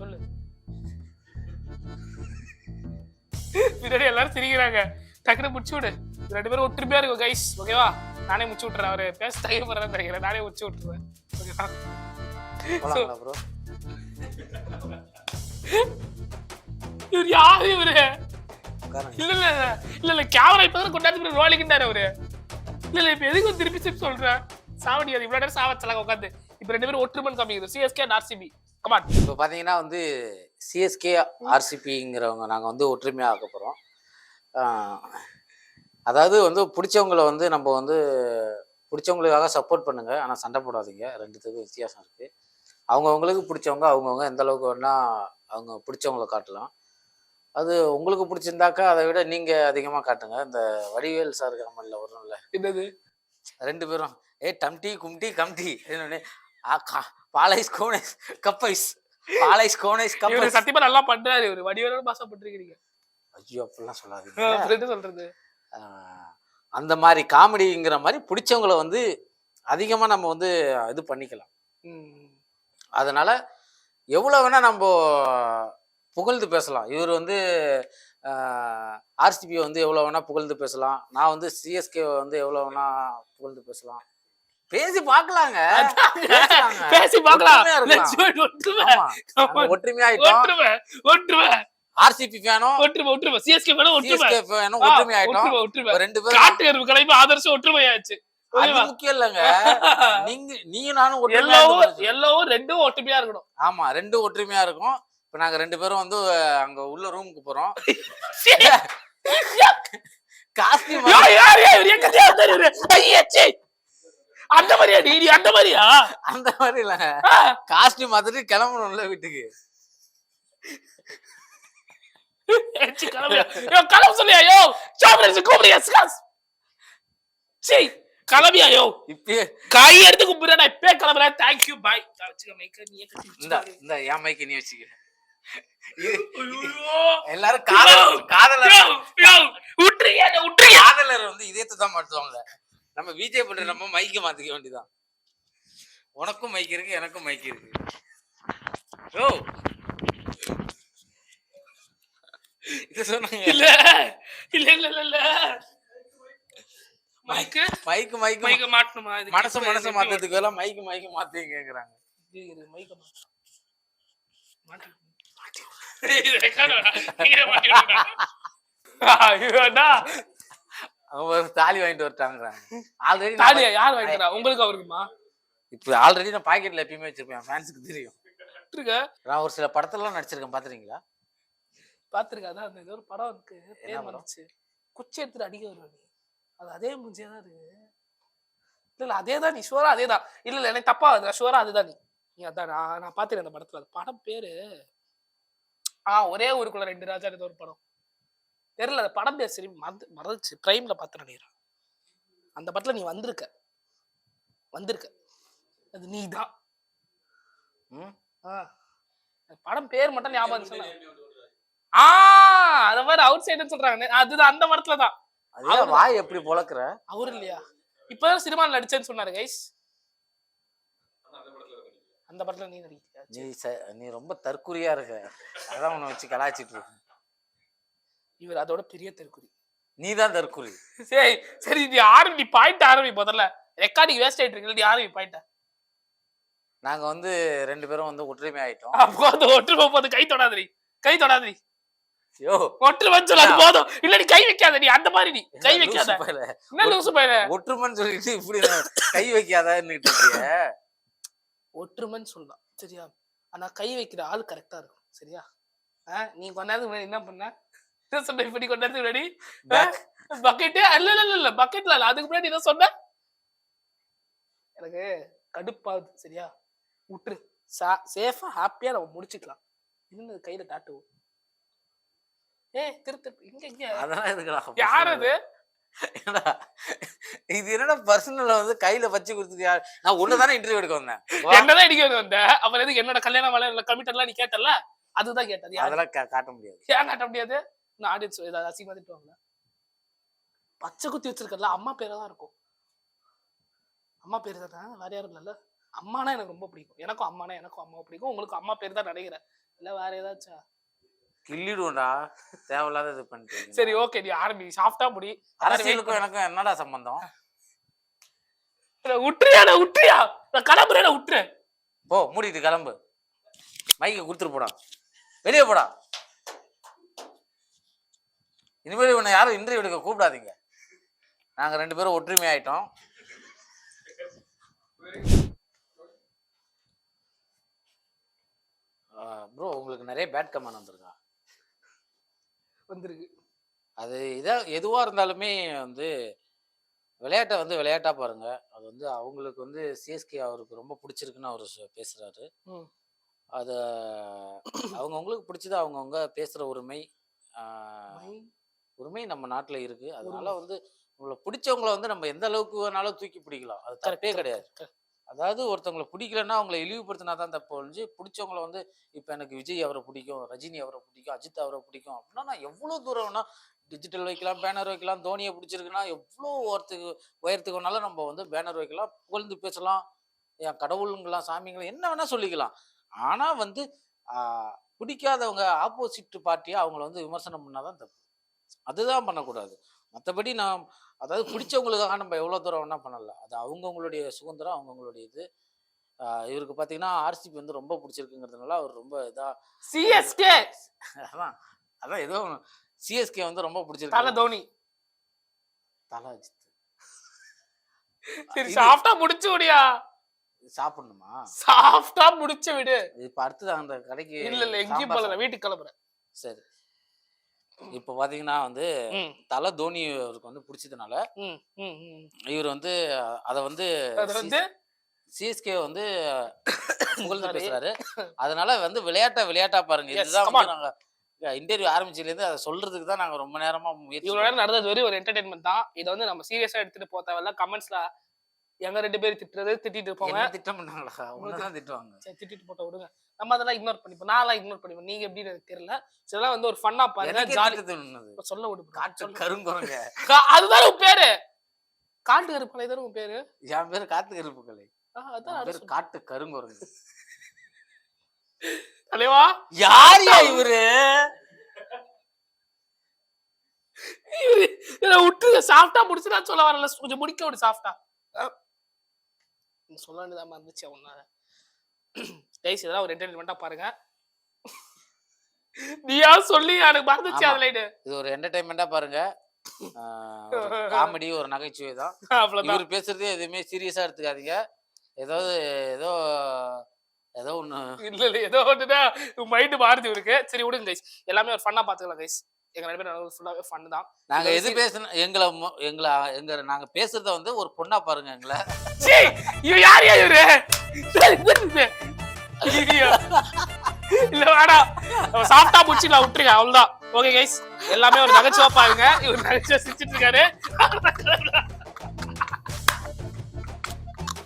சொல்லு. பின்னாடி எல்லாரும் சிரிக்கிறாங்க. டக்குனு முடிச்சு விடு. 2 பேரும் ஒற்றுமையா இருக்கும் கைஸ். ஓகேவா? நானே முடிச்சு விட்டுறேன். அவரு பேச தயப்படுறேன்னு நினைக்கிறேன். நானே முடிச்சு விட்டுருவேன். ஓகேவா? ப்ரோ இவர் யாரு இவரு? இல்ல இல்ல இல்ல இல்ல கேமரா இப்பதான் கொண்டாந்து ரோலிக்கிட்டாரு அவரு. இல்ல இல்ல இப்ப எதுக்கு திருப்பி திருப்பி சொல்றேன்? சாவடி அது இவ்வளவு நேரம் சாவச்சலாம் உட்காந்து. இப்ப 2 பேரும் ஒற்றுமன் காமிக்குது. CSK and RCB. கமான். இப்போ பார்த்தீங்கன்னா வந்து சிஎஸ்கே ஆர்சிபிங்கிறவங்க நாங்கள் வந்து ஒற்றுமையாக ஆக்க போகிறோம். அதாவது வந்து பிடிச்சவங்களை வந்து நம்ம வந்து பிடிச்சவங்களுக்காக சப்போர்ட் பண்ணுங்க, ஆனால் சண்டை போடாதீங்க. ரெண்டுத்துக்கும் வித்தியாசம் இருக்குது. அவங்கவுங்களுக்கு பிடிச்சவங்க அவங்கவுங்க எந்த அளவுக்கு வேணால் அவங்க பிடிச்சவங்கள காட்டலாம். அது உங்களுக்கு பிடிச்சிருந்தாக்கா அதை விட நீங்கள் அதிகமாக காட்டுங்க. இந்த வடிவேல் சார் கமலில் வரும்ல, என்னது 2 பேரும் டம்டி கும்டி கம்டி பாலைஸ் கோனைஸ் கப்பைஸ் பாலைஸ் கோனைஸ் கப்பைஸ். சத்தியமா நல்லா பண்றாரு இவரு. வடிவேலோட பாசா பண்றீங்க. ஐயோ அப்படிலாம் சொல்லாதீங்க. ஃப்ரெண்ட் சொல்றது அந்த மாதிரி காமெடிங்கிற மாதிரி பிடிச்சவங்கள வந்து அதிகமா நம்ம வந்து இது பண்ணிக்கலாம். அதனால எவ்வளவு வேணா நம்ம புகழ்ந்து பேசலாம். இவர் வந்து ஆர்சிபி வந்து எவ்வளவு வேணா புகழ்ந்து பேசலாம். நான் வந்து சிஎஸ்கே வந்து எவ்வளவு வேணா புகழ்ந்து பேசலாம். பேசி பார்க்கலாங்க. பேசி பார்க்கலாம். ஒற்றுமையாயிட்டோம். ஆர்சிபி ஃபேனும் ஒற்றுமை, சிஎஸ்கே ஃபேனும் ஒற்றுமையாயிட்டோம். 2 பேரும் காட்டுகருப்பு கலைப்பு ஆதர்சம் ஒற்றுமையாச்சு. அது முக்கியம் இல்லங்க. நீங்க நானும் எல்லாரும் ரெண்டும் ஒற்றுமையா இருக்கணும். ஆமா, ரெண்டும் ஒற்றுமையா இருக்கும். இப்ப நாங்க 2 பேரும் வந்து அங்க உள்ள ரூமுக்கு போறோம். காஸ்டியூம் அந்த மாதிரியா நீ அந்த மாதிரியா? அந்த மாதிரி இல்ல, காஸ்டியூம் மாத்திட்டு கிளம்பணும்ல வீட்டுக்கு. கிளம்ப சொல்லியா? யோ சாப்பிடுறது கூப்பிடுயா கிளம்பியா? யோ இப்பயே கை எடுத்து கும்பிடுறா. இப்பே கிளம்புறேன். Thank you bye. இந்த என் மைக்க நீ வச்சுக்க. எல்லாரும் காதலர் வந்து இதயத்தை தான் மாட்டுவாங்க. நம்ம விஜய் பண்ற நம்ம மைக்க மாத்திக்க வேண்டியதான். உனக்கும் மைக் இருக்கு, எனக்கும் மைக் இருக்கு. ஓ இது சொன்னாங்க. இல்ல இல்ல இல்ல இல்ல மைக்கு மைக்கு மைக்கு மைக்க மாட்டணுமா? மனசு மாத்ததுக்கு எல்லாம் மைக்கு மாத்தி கேக்குறாங்க. மைக்க மாட்டு தாலி வாங்கிட்டு வரட்டாங்க. ஆல்ரெடி தாலியா யார் வாங்கிக்கிறா? உங்களுக்கு அவருக்குமா? இப்ப ஆல்ரெடி நான் பாக்கெட்ல எப்பயுமே வச்சிருப்பேன். ஃபேன்ஸ்க்கு தெரியும். நான் ஒரு சில படத்துல நடிச்சிருக்கேன். பாத்துறீங்களா? பாத்துருக்கா? அதான் அந்த ஒரு படம் இருக்கு, பேர் வந்துச்சு. குச்சி எடுத்துட்டு அடிக்க வருவாங்க. அது அதே மூஞ்சியா தான் இருக்கு. இல்ல அதேதான். நீ ஷுவரா அதேதான்? இல்ல இல்ல எனக்கு தப்பா வருது. ஷுவரா அதுதான் நீ அதான் நான் பாத்துறேன் அந்த படத்துல. அந்த படம் பேரு ஒரே ஊருக்குள்ள 2 ராஜா ஏதோ ஒரு படம் தெரியல. அந்த படம் பேர் சரி மறந்துச்சு. பிரைம்ல பாத்து நினைக்கிறேன். அந்த படத்துல நீ வந்திருக்க. அது நீதான். படம் பேர் மட்டும் ஞாபகம் சொன்ன. அத மாதிரி அவுட் சைடுன்னு சொல்றாங்க. அதுதான் அந்த படத்துலதான். வாய் எப்படி பொளக்குற? அவரு இல்லையா? இப்பதான் சினிமால நடிச்சேன்னு சொன்னாரு கைஸ். அந்த படத்துல நீ நடிக்கிறியா? நீ ரொம்ப தற்குறியா இருக்க. அதான் உன்னை வச்சு கலாய்ச்சிட்டு இருக்க. இவர் அதோட பெரிய தற்குறி. நீதான் தற்குறி. சரி நீ ஆரம்பி பாயிண்ட் ஆரம்பி. முதல்ல ரெக்கார்டிங் வேஸ்ட் ஆயிட்டு இருக்கு. நீ ஆரம்பி பாயிண்ட். நாங்க வந்து 2 பேரும் வந்து ஒற்றுமை ஆயிட்டோம். அப்போ அந்த ஒற்றுமை போது கை தொடாதீ. யோ ஒற்றுமை சொல்லாது போதும். இல்ல நீ கை வைக்காத. நீ அந்த மாதிரி நீ கை வைக்காத. என்ன லூசு பையல? ஒற்றுமைன்னு சொல்லிட்டு இப்படி கை வைக்காதன்னு இருக்கிய. ஒற்றுமைன்னு சொல்லலாம் சரியா? ஆனா கை வைக்கிற ஆள் கரெக்டா இருக்கும் சரியா? நீ கொண்டாந்து என்ன பண்ண சொன்ன? இப்படி கொண்டாந்து முன்னாடி பக்கெட்டு இல்ல பக்கெட்ல இல்ல. அதுக்கு முன்னாடி என்ன சொன்ன? எனக்கு கடுப்பாகுது சரியா? விட்டுரு. சேஃபா ஹாப்பியா நம்ம முடிச்சுக்கலாம். இன்னும் கையில டாட்டுவோம். இங்க அதெல்லாம் எதுக்குடா? யார் அது? இது என்னடா பர்சனல்ல வந்து கையில வச்சு கொடுத்துக்கியா? நான் ஒண்ணுதானே இன்டர்வியூ எடுக்க வந்தேன். என்னதான் எடுக்க வந்தேன். அப்புறம் எதுக்கு என்னோட கல்யாண வேலை கமிட்டர்லாம் நீ கேட்டல? அதுதான் கேட்டது. அதெல்லாம் காட்ட முடியாது. ஏன் காட்ட முடியாது? நான் ஆடியன்ஸ் ஏதாவது அசிங்கமா திட்டுவாங்களா? பச்சை குத்தி வச்சிருக்கல அம்மா பேரை தான் இருக்கும். அம்மா பேரு தானே, வேற யாரும் இல்லைல்ல. அம்மானா எனக்கு ரொம்ப பிடிக்கும். எனக்கும் அம்மாவை பிடிக்கும். உங்களுக்கு அம்மா பேர் தான் நினைக்கிறேன். இல்ல வேற ஏதாச்சா? கிள்ளிடுவோம்டா, தேவையில்லாத இது பண்ணிட்டு. சரி ஓகே, நீ ஆரம்பி, சாஃப்டா முடி. அரசியலுக்கும் எனக்கும் என்னடா சம்பந்தம்? விட்டுறியா நான் கிளம்புறேன், விட்டுறேன். போ, மூடிட்டு கிளம்பு. மைக்க கொடுத்துட்டு போடா, வெளியே போடா. இனிமேல் இவனை யாரும் இன்டர்வியூ எடுக்க கூப்பிடாதீங்க. நாங்க 2 பேரும் ஒற்றுமை ஆயிட்டோம். ப்ரோ, உங்களுக்கு நிறைய பேட் கமெண்ட் வந்திருக்கா? வந்திருக்கு. அது எதுவா இருந்தாலுமே வந்து விளையாட்டை வந்து விளையாட்டா பாருங்க. அது வந்து அவங்களுக்கு வந்து சிஎஸ்கே அவருக்கு ரொம்ப பிடிச்சிருக்குன்னு அவர் பேசுறாரு. அது அவங்கவுங்களுக்கு பிடிச்சது அவங்கவுங்க பேசுற உரிமை நம்ம நாட்டுல இருக்கு. அதனால வந்து உங்களை பிடிச்சவங்களை வந்து நம்ம எந்த அளவுக்கு வேணாலும் தூக்கி பிடிக்கலாம். அது தப்பே கிடையாது. அதாவது ஒருத்தவங்களை பிடிக்கலன்னா அவங்களை இழிவுபடுத்தினா தான் தப்பு ஒழிஞ்சு, பிடிச்சவங்களை வந்து இப்போ எனக்கு விஜய் அவரை பிடிக்கும், ரஜினி அவரை பிடிக்கும், அஜித் அவரை பிடிக்கும் அப்படின்னா நான் எவ்வளோ தூரம் வேணா டிஜிட்டல் வைக்கலாம், பேனர் வைக்கலாம். தோனியை பிடிச்சிருக்குன்னா எவ்வளோ உயரத்துக்கு வேணாலும் நம்ம வந்து பேனர் வைக்கலாம், புகழ்ந்து பேசலாம், என் கடவுளுங்களாம் சாமிங்களாம் என்ன வேணா சொல்லிக்கலாம். ஆனா வந்து பிடிக்காதவங்க ஆப்போசிட் பார்ட்டியா அவங்கள வந்து விமர்சனம் பண்ணாதான் தப்பு. அதுதான் பண்ணக்கூடாது. மற்றபடி நான் அதாவது பிடிச்சவங்களுக்காக நம்ம எவ்வளோ தூரம் வேணா பண்ணலாம். அது அவங்கவுங்களுடைய சுதந்திரம், அவங்கவுங்களுடைய இது. இவருக்கு பார்த்தீங்கன்னா ஆர்சிபி வந்து ரொம்ப பிடிச்சிருக்குங்கிறதுனால அவர் ரொம்ப சிஎஸ்கே அதான் ஏதோ சிஎஸ்கே வந்து ரொம்ப பிடிச்சிருக்கு. தல தோனி, தல அஜித். சரி சாஃப்டா முடிச்சு விடியா. சாப்பிடணுமா? சாஃப்டா முடிச்சு விடு. இப்ப அடுத்தது அந்த கடைக்கு இல்ல எங்கேயும் போகல, வீட்டுக்கு கிளம்புறேன். சரி, இப்ப பாத்தீங்கன்னா வந்து தல தோனி அவருக்கு வந்து பிடிச்சதுனால இவர் வந்து அத வந்து சிஎஸ்கே வந்து புகழ்ந்து பேசுறாரு. அதனால வந்து விளையாட்டா பாருங்க. இதுதான் நாங்க இன்டர்வியூ ஆரம்பிச்சதுல இருந்து அதை சொல்றதுக்கு தான் நாங்க ரொம்ப நேரமா இவ்வளவு நேரம் நடந்தது வெறும் ஒரு என்டர்டைன்மெண்ட் தான். இதை வந்து நம்ம சீரியஸா எடுத்துட்டு போக தேவையில்ல. கமெண்ட்ஸ்ல எங்க 2 பேரும் திட்டிட்டு போங்க. திட்டம் பண்ணாங்களா? உன்னதான் திட்டுவாங்க. சரி, திட்டிட்டு போட்ட விடுங்க. நம்ம அதெல்லாம் இக்னோர் பண்ணிப்போம். நான் இக்னோர் பண்ணிப்போம். நீங்க எப்படின்னு எனக்கு தெரியல. இதெல்லாம் வந்து ஒரு ஃபன்னா பாருங்க, ஜாலி சொல்ல விடு. காட்டு கருங்குறங்க, அதுதான் உன் பேரு. காட்டு கருப்பலை தானே உன் பேரு? என் பேரு காட்டு கருப்புக்கலை. அதான் காட்டு கருங்குறங்க. தலைவா யாரியா இவரு? விட்டு சாஃப்டா முடிச்சு நான் சொல்ல வரல, கொஞ்சம் முடிக்க விடு சாஃப்டா. சொல்ல வேண்டியதான் இருந்துச்சு அவனால. கைஸ் இதெல்லாம் ஒரு என்டர்டைன்மெண்டா பாருங்க. நீயா சொல்லி எனக்கு மறந்துச்சு அதுல. இது ஒரு என்டர்டைன்மெண்டா பாருங்க. காமெடி, ஒரு நகைச்சுவை தான். இவர் பேசுறதே எதுவுமே சீரியஸா எடுத்துக்காதீங்க. ஏதோ ஒண்ணு இல்ல ஏதோ ஒண்ணுதான் மைண்ட் மாறுது இருக்கு. சரி விடுங்க கைஸ், எல்லாமே ஒரு ஃபன்னா பாத்துக்கலாம் கைஸ். எங்க 2 பேரும் ஃபுல்லாவே ஃபன் தான். நாங்க எது பேசணும், எங்களை நாங்க பேசுறத வந்து ஒரு பொண்ணா பாருங்க எங்களை. இவன் யாரையா இவரு? இல்ல வேணாம், சாப்பிட்டா முடிச்சுக்கலாம், விட்டுருங்க அவ்வளவுதான். ஓகே கைஸ், எல்லாமே ஒரு நகைச்சுவா பாருங்க. இவர் நகைச்சுவா சிரிச்சிட்டு இருக்காரு.